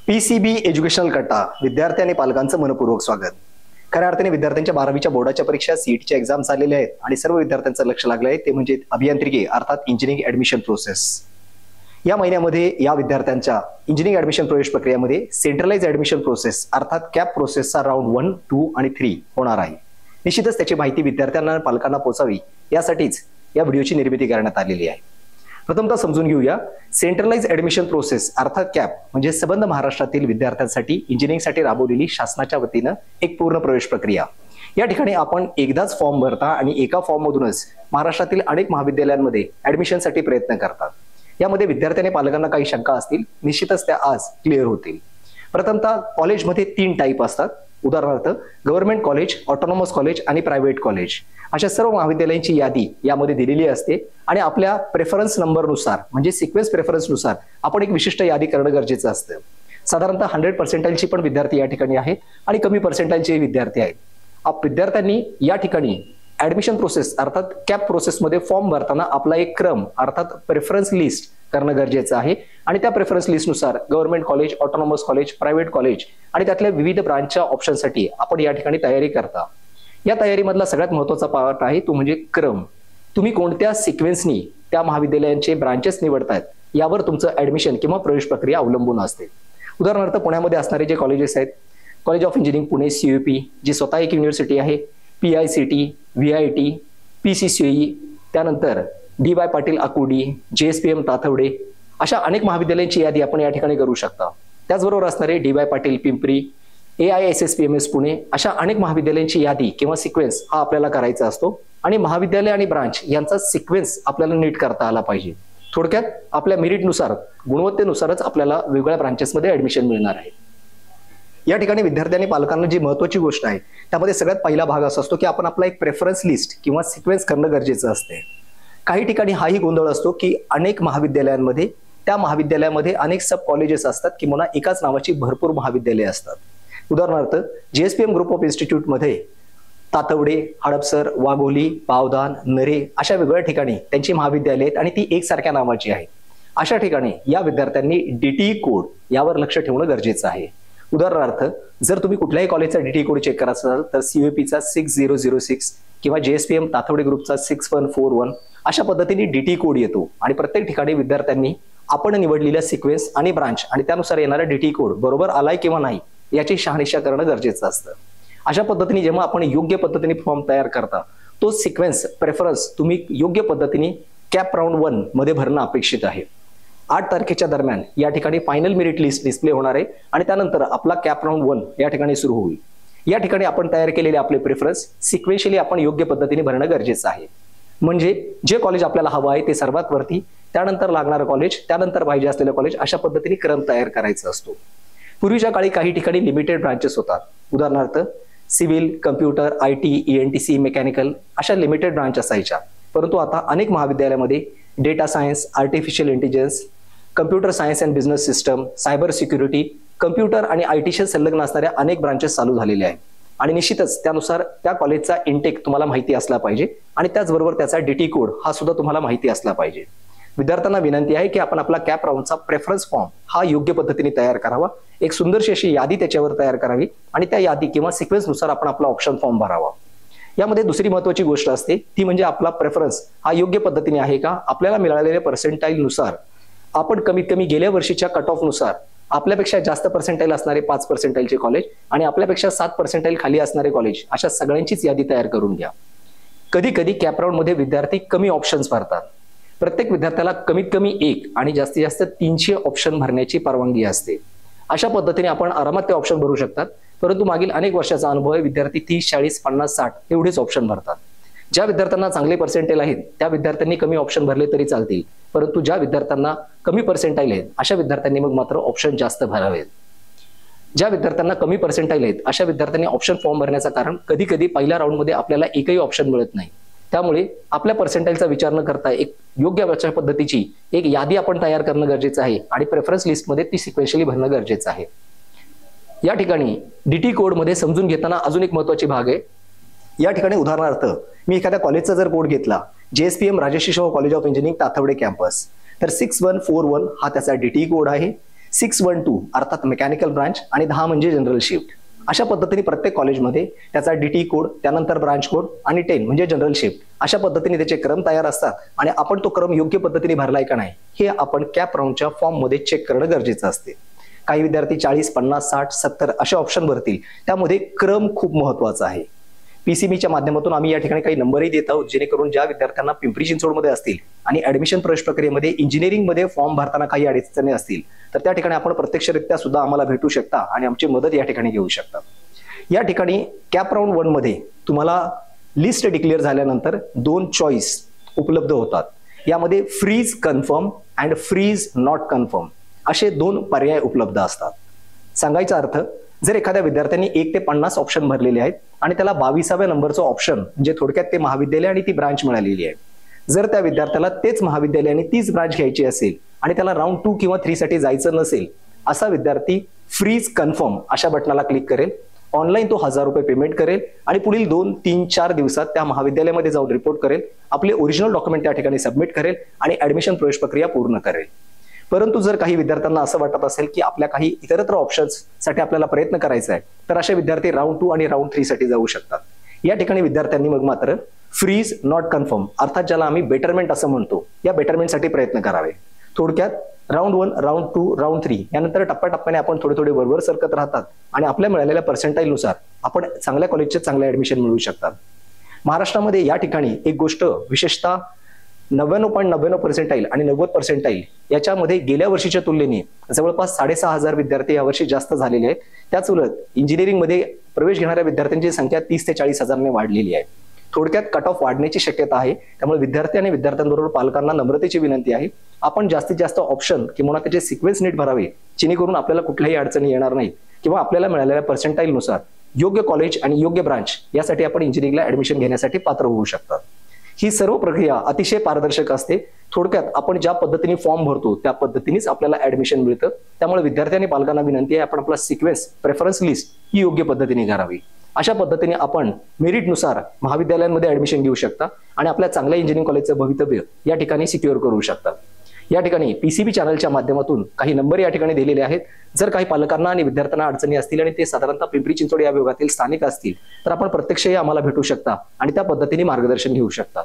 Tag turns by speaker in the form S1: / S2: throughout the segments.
S1: PCB educational कट्टा विद्यार्थी आणि पालकांचं मनपूर्वक स्वागत. खऱ्या अर्थाने विद्यार्थ्यांच्या 12वीच्या बोर्डाच्या परीक्षा सीईटीच्या एक्झाम झालेल्या आहेत आणि सर्व विद्यार्थ्यांचं लक्ष लागलं आहे ते म्हणजे अभियांत्रिकी अर्थात इंजिनिअरिंग ऍडमिशन प्रोसेस. या महिन्यामध्ये या विद्यार्थ्यांच्या इंजिनिअरिंग ऍडमिशन प्रवेश प्रक्रियेमध्ये सेंट्रलाइज ऍडमिशन प्रोसेस अर्थात कॅप प्रोसेसचा राऊंड 1, 2 आणि 3 होणार आहे. निश्चितच त्याची माहिती विद्यार्थ्यांना आणि पालकांना पोहोचावी यासाठीच या व्हिडिओची निर्मिती करण्यात आलेली आहे. प्रथमतः समजून घेऊया सेंट्रलाइज ऍडमिशन प्रोसेस अर्थात कॅप म्हणजे संबंध महाराष्ट्रातील विद्यार्थ्यांसाठी इंजिनिअरिंगसाठी राबवलेली शासनाच्या वतीनं एक पूर्ण प्रवेश प्रक्रिया. या ठिकाणी आपण एकदाच फॉर्म भरता आणि एका फॉर्म मधूनच महाराष्ट्रातील अनेक महाविद्यालयांमध्ये ऍडमिशनसाठी प्रयत्न करतात. यामध्ये विद्यार्थी आणि पालकांना काही शंका असतील, निश्चितच त्या आज क्लिअर होतील. प्रथमतः कॉलेजमध्ये 3 टाईप असतात. उदाहरणार्थ गव्हर्नमेंट कॉलेज, ऑटोनॉमस कॉलेज आणि प्रायव्हेट कॉलेज अशा सर्व महाविद्यालयांची यादी यामध्ये दिलेली असते आणि आपल्या प्रेफरन्स नंबरनुसार म्हणजे सिक्वेन्स प्रेफरन्सनुसार आपण एक विशिष्ट यादी करणं गरजेचं असतं. साधारणतः 100% पण विद्यार्थी या ठिकाणी आहेत आणि कमी पर्सेंटाईलचे विद्यार्थी आहेत. विद्यार्थ्यांनी या ठिकाणी ऍडमिशन प्रोसेस अर्थात कॅप प्रोसेसमध्ये फॉर्म भरताना आपला एक क्रम अर्थात प्रेफरन्स लिस्ट करणं गरजेचं आहे आणि त्या प्रेफरन्स लिस्टनुसार government college, autonomous college, private college आणि त्यातल्या विविध ब्रांचच्या ऑप्शनसाठी आपण या ठिकाणी तयारी करता. या तयारीमधला सगळ्यात महत्त्वाचा पार्ट आहे तो म्हणजे क्रम. तुम्ही कोणत्या सिक्वेन्सनी त्या महाविद्यालयांचे ब्रांचेस निवडतायत यावर तुमचं ऍडमिशन किंवा प्रवेश प्रक्रिया अवलंबून असते. उदाहरणार्थ पुण्यामध्ये असणारे जे कॉलेजेस आहेत, college of engineering Pune CUP जी स्वतः एक युनिव्हर्सिटी आहे, PICT, VIT, PCCE, त्यानंतर DY पाटील आकुर्डी, JSPM तातवडे अशा अनेक महाविद्यालयांची यादी आपण या ठिकाणी करू शकता. त्याचबरोबर असणारे DY पाटील पिंपरी, AISSPMS पुणे अशा अनेक महाविद्यालयांची यादी किंवा सिक्वेन्स हा आपल्याला करायचा असतो आणि महाविद्यालय आणि ब्रांच यांचा सिक्वेन्स आपल्याला नीट करता आला पाहिजे. थोडक्यात आपल्या मेरिटनुसार, गुणवत्तेनुसारच आपल्याला वेगवेगळ्या ब्रांचेसमध्ये ऍडमिशन मिळणार आहे. या ठिकाणी विद्यार्थी आणि पालकांना जी महत्त्वाची गोष्ट आहे त्यामध्ये सगळ्यात पहिला भाग असा असतो की आपण आपला एक प्रेफरन्स लिस्ट किंवा सिक्वेन्स करणं गरजेचं असते. काही ठिकाणी हाही गोंधळ असतो की अनेक महाविद्यालयांमध्ये त्या महाविद्यालयामध्ये अनेक सब कॉलेजेस असतात किंवा एकाच नावाची भरपूर महाविद्यालय असतात. उदाहरणार्थ JSPM ग्रुप ऑफ इन्स्टिट्यूटमध्ये तातवडे, हडपसर, वाघोली, पावदान, नरे अशा वेगवेगळ्या ठिकाणी त्यांची महाविद्यालय आहेत आणि ती एकसारख्या नावाची आहे. अशा ठिकाणी या विद्यार्थ्यांनी DTE कोड यावर लक्ष ठेवणं गरजेचं आहे. उदाहरणार्थ जर तुम्ही कुठल्याही कॉलेजचा DTE कोड चेक करत असाल तर CUPचा 6006 किंवा JSPM तातवडे ग्रुपचा 6141 अशा पद्धतीने DTE कोड येतो आणि प्रत्येक ठिकाणी विद्यार्थ्यांनी आपण निवडलेल्या सिक्वेन्स आणि ब्रांच आणि त्यानुसार येणारा DTE कोड बरोबर आलाय किंवा नाही याची शहानिशा करणं गरजेचं असतं. अशा पद्धतीने जेव्हा आपण योग्य पद्धतीने फॉर्म तयार करता तो सिक्वेन्स प्रेफरन्स तुम्ही योग्य पद्धतीने कॅप राऊंड 1 मध्ये भरणं अपेक्षित आहे. 8 तारखेच्या दरम्यान या ठिकाणी फायनल मेरिट लिस्ट डिस्प्ले होणार आहे आणि त्यानंतर आपला कॅप राऊंड 1 या ठिकाणी सुरू होईल. या ठिकाणी आपण तयार केलेले आपले प्रेफरन्स सिक्वेन्शियली आपण योग्य पद्धतीने भरणं गरजेचं आहे. म्हणजे जे कॉलेज आपल्याला हवं आहे ते सर्वात वरती, त्यानंतर लागणारं कॉलेज, त्यानंतर पाहिजे असलेलं कॉलेज अशा पद्धतीने क्रम तयार करायचा असतो. पूर्वीच्या काळी काही ठिकाणी लिमिटेड ब्रांचेस होतात. उदाहरणार्थ civil, computer, IT, ENTC, mechanical अशा लिमिटेड ब्रांच असायच्या. परंतु आता अनेक महाविद्यालयामध्ये data science, artificial intelligence, computer science and business system, cyber security, computer आणि ITशी संलग्न असणाऱ्या अनेक ब्रांचेस चालू झालेल्या आहेत आणि निश्चितच त्यानुसार त्या कॉलेजचा इंटेक तुम्हाला माहिती असला पाहिजे आणि त्याचबरोबर त्याचा DTE कोड हा सुद्धा तुम्हाला माहिती असला पाहिजे. विद्यार्थ्यांना विनंती आहे की आपण आपला कॅप राऊंडचा प्रेफरन्स फॉर्म हा योग्य पद्धतीने तयार करावा, एक सुंदरशी अशी यादी त्याच्यावर तयार करावी आणि त्या यादी किंवा सिक्वेन्सनुसार आपण आपला ऑप्शन फॉर्म भरावा. यामध्ये दुसरी महत्त्वाची गोष्ट असते ती म्हणजे आपला प्रेफरन्स हा योग्य पद्धतीने आहे का. आपल्याला मिळालेल्या पर्सेंटाईलनुसार आपण कमीत कमी गेल्या वर्षीच्या कट ऑफ नुसार आपल्यापेक्षा जास्त पर्सेंटाईल असणारे 5 पर्सेंटाईलचे कॉलेज आणि आपल्यापेक्षा 7 पर्सेंटाईल खाली असणारे कॉलेज अशा सगळ्यांचीच यादी तयार करून घ्या. कधी कधी कॅप राऊंड मध्ये विद्यार्थी कमी ऑप्शन्स भरतात. प्रत्येक विद्यार्थ्याला कमीत कमी 1 आणि जास्तीत जास्त 300 ऑप्शन भरण्याची परवानगी असते. अशा पद्धतीने आपण आरामात ते ऑप्शन भरू शकतात. परंतु मागील अनेक वर्षाचा अनुभव आहे विद्यार्थी 30, 40, 50, 60 एवढेच ऑप्शन भरतात. ज्या विद्यार्थ्यांना चांगले पर्सेंटाईल आहेत त्या विद्यार्थ्यांनी कमी ऑप्शन भरले तरी चालतील, परंतु ज्या विद्यार्थ्यांना कमी पर्सेंटाईल आहेत अशा विद्यार्थ्यांनी मग मात्र ऑप्शन जास्त भरावेत. ज्या विद्यार्थ्यांना कमी पर्सेंटाईल आहेत अशा विद्यार्थ्यांनी ऑप्शन फॉर्म भरण्याचं कारण कधी कधी पहिल्या राऊंडमध्ये आपल्याला एकही ऑप्शन मिळत नाही. त्यामुळे आपल्या पर्सेंटाईलचा विचार न करता एक योग्य अशा पद्धतीची एक यादी आपण तयार करणं गरजेचं आहे आणि प्रेफरन्स लिस्टमध्ये ती सिक्वेन्शियली भरणं गरजेचं आहे. या ठिकाणी DTE कोड मध्ये समजून घेताना अजून एक महत्त्वाची भाग आहे. या ठिकाणी उदाहरणार्थ मी एखाद्या कॉलेजचा जर कोड घेतला, JSPM Rajarshi Shahu college of engineering Tathawade campus, तर 6141 हा त्याचा DTE कोड आहे. 612 अर्थात मेकॅनिकल ब्रांच आणि 10 म्हणजे जनरल शिफ्ट. अशा पद्धतीने प्रत्येक कॉलेजमध्ये त्याचा DT कोड, त्यानंतर ब्रांच कोड आणि 10 म्हणजे जनरल शिफ्ट अशा पद्धतीने त्याचे क्रम तयार असतात आणि आपण तो क्रम योग्य पद्धतीने भरलाय का नाही हे आपण कॅप राऊंडच्या फॉर्म मध्ये चेक करणं गरजेचं असते. काही विद्यार्थी 40, 50, 60, 70 असे ऑप्शन भरतील. त्यामध्ये क्रम खूप महत्वाचा आहे. PCBच्या माध्यमातून आम्ही या ठिकाणी काही नंबरही देत आहोत, जेणेकरून ज्या विद्यार्थ्यांना पिंपरी चिंचवडमध्ये असतील आणि ऍडमिशन प्रवेश प्रक्रियेमध्ये इंजिनिअरिंगमध्ये फॉर्म भरताना काही अडचणी असतील तर त्या ठिकाणी आपण प्रत्यक्षरित्या सुद्धा आम्हाला भेटू शकता आणि आमची मदत या ठिकाणी घेऊ शकता. या ठिकाणी कॅप राऊंड 1 मध्ये तुम्हाला लिस्ट डिक्लेअर झाल्यानंतर 2 चॉईस उपलब्ध होतात. यामध्ये freeze confirm and freeze not confirm असे 2 पर्याय उपलब्ध असतात. सांगायचा अर्थ, जर एखाद्या विद्यार्थ्यांनी 1 ते 50 ऑप्शन भरलेले आहेत आणि त्याला 22व्या नंबरचं ऑप्शन म्हणजे थोडक्यात ते महाविद्यालय आणि ती ब्रांच मिळालेली आहे, जर त्या विद्यार्थ्याला तेच महाविद्यालय आणि तीच ब्रांच घ्यायची असेल आणि त्याला राऊंड 2 किंवा 3 साठी जायचं नसेल, असा विद्यार्थी फ्रीज कन्फर्म अशा बटनाला क्लिक करेल. ऑनलाईन तो 1000 रुपये पेमेंट करेल आणि पुढील 2, 3, 4 दिवसात त्या महाविद्यालयामध्ये जाऊन रिपोर्ट करेल, आपले ओरिजिनल डॉक्युमेंट त्या ठिकाणी सबमिट करेल आणि ऍडमिशन प्रवेश प्रक्रिया पूर्ण करेल. परंतु जर काही विद्यार्थ्यांना असं वाटत असेल की आपल्या काही इतरत्र ऑप्शन्स साठी आपल्याला प्रयत्न करायचा आहे, तर अशा विद्यार्थी राऊंड 2 आणि राऊंड 3 साठी जाऊ शकतात. या ठिकाणी विद्यार्थ्यांनी मग मात्र फ्रीज नॉट कन्फर्म अर्थात ज्याला आम्ही बेटरमेंट असं म्हणतो, या बेटरमेंटसाठी प्रयत्न करावे. थोडक्यात राऊंड 1, राऊंड 2, राऊंड 3 यानंतर टप्प्याटप्प्याने आपण थोडे वर सरकत राहतात आणि आपल्या मिळालेल्या पर्सेंटाईल नुसार आपण चांगल्या कॉलेजचे चांगले ऍडमिशन मिळवू शकतात. महाराष्ट्रामध्ये या ठिकाणी एक गोष्ट विशेषतः 99.99 पर्सेंटाईल आणि 90 पर्सेंटाईल याच्यामध्ये गेल्या वर्षीच्या तुलनेने जवळपास 6500 विद्यार्थी यावर्षी जास्त झालेले आहेत. त्याच उलट इंजिनिअरिंगमध्ये प्रवेश घेणाऱ्या विद्यार्थ्यांची संख्या 30 ते 40,000 ने वाढलेली आहे. थोडक्यात कट ऑफ वाढण्याची शक्यता आहे. त्यामुळे विद्यार्थी आणि विद्यार्थ्यांबरोबर पालकांना नम्रतेची विनंती आहे, आपण जास्तीत जास्त ऑप्शन किंवा त्याचे सिक्वेन्स नीट भरावे, जेणेकरून आपल्याला कुठल्याही अडचणी येणार नाही किंवा आपल्याला मिळालेल्या पर्सेंटाईल नुसार योग्य कॉलेज आणि योग्य ब्रांच यासाठी आपण इंजिनिअरिंगला ऍडमिशन घेण्यासाठी पात्र होऊ शकतात. ही सर्व प्रक्रिया अतिशय पारदर्शक असते. थोडक्यात आपण ज्या पद्धतीने फॉर्म भरतो त्या पद्धतीनेच आपल्याला ऍडमिशन मिळतं. त्यामुळे विद्यार्थी आणि पालकांना विनंती आहे, आपण आपला सिक्वेन्स प्रेफरन्स लिस्ट ही योग्य पद्धतीने करावी. अशा पद्धतीने आपण मेरिटनुसार महाविद्यालयांमध्ये ऍडमिशन घेऊ शकता आणि आपल्या चांगल्या इंजिनिअरिंग कॉलेजचं भवितव्य या ठिकाणी सिक्युअर करू शकता. या ठिकाणी PCB चॅनलच्या माध्यमातून काही नंबर या ठिकाणी दिलेले आहेत. जर काही पालकांना आणि विद्यार्थ्यांना अडचणी असतील आणि ते साधारणतः पिंपरी चिंचवड या विभागातील स्थानिक असतील तर आपण प्रत्यक्षही आम्हाला भेटू शकता आणि त्या पद्धतीने मार्गदर्शन घेऊ शकता.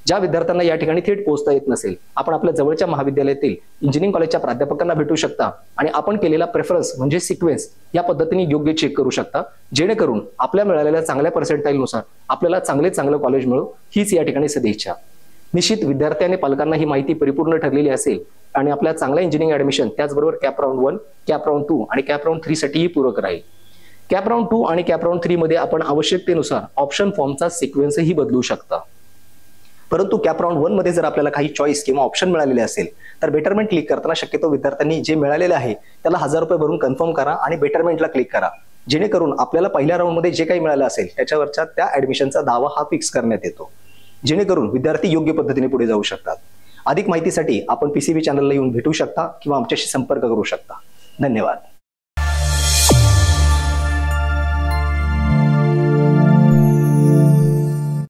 S1: ज्या विद्यार्थ्यांना या ठिकाणी थेट पोहोचता येत नसेल, आपण आपल्या जवळच्या महाविद्यालयातील इंजिनिअरिंग कॉलेजच्या प्राध्यापकांना भेटू शकता आणि आपण केलेला प्रेफरन्स म्हणजे सिक्वेन्स या पद्धतीने योग्य चेक करू शकता, जेणेकरून आपल्या मिळालेल्या चांगल्या पर्सेंटाईल नुसार आपल्याला चांगलं कॉलेज मिळो हीच या ठिकाणी सदिच्छा. निश्चित विद्यार्थी आणि पालकांना ही माहिती परिपूर्ण ठरलेली असेल आणि आपल्या चांगल्या इंजिनिअरिंग ऍडमिशन त्याचबरोबर कॅप राऊंड 1, कॅप राऊंड 2 आणि कॅप राऊंड 3 साठीही पूरक राहील. कॅप राऊंड 2 आणि कॅप राऊंड 3 मध्ये आपण आवश्यकतेनुसार ऑप्शन फॉर्मचा सिक्वेन्सही बदलू शकता. परंतु कॅप राऊंड 1 मध्ये जर आपल्याला काही चॉईस किंवा ऑप्शन मिळालेले असेल तर बेटरमेंट क्लिक करताना शक्यतो विद्यार्थ्यांनी जे मिळालेले आहे त्याला 1000 रुपये भरून कन्फर्म करा आणि बेटरमेंटला क्लिक करा, जेणेकरून आपल्याला पहिल्या राऊंडमध्ये जे काही मिळालं असेल त्याच्यावरच्या त्या ऍडमिशनचा दावा हा फिक्स करण्यात येतो, जेणेकरून विद्यार्थी योग्य पद्धतीने पुढे जाऊ शकतात. अधिक माहितीसाठी आपण PCB चॅनलला येऊन भेटू शकता किंवा आमच्याशी संपर्क करू शकता. धन्यवाद.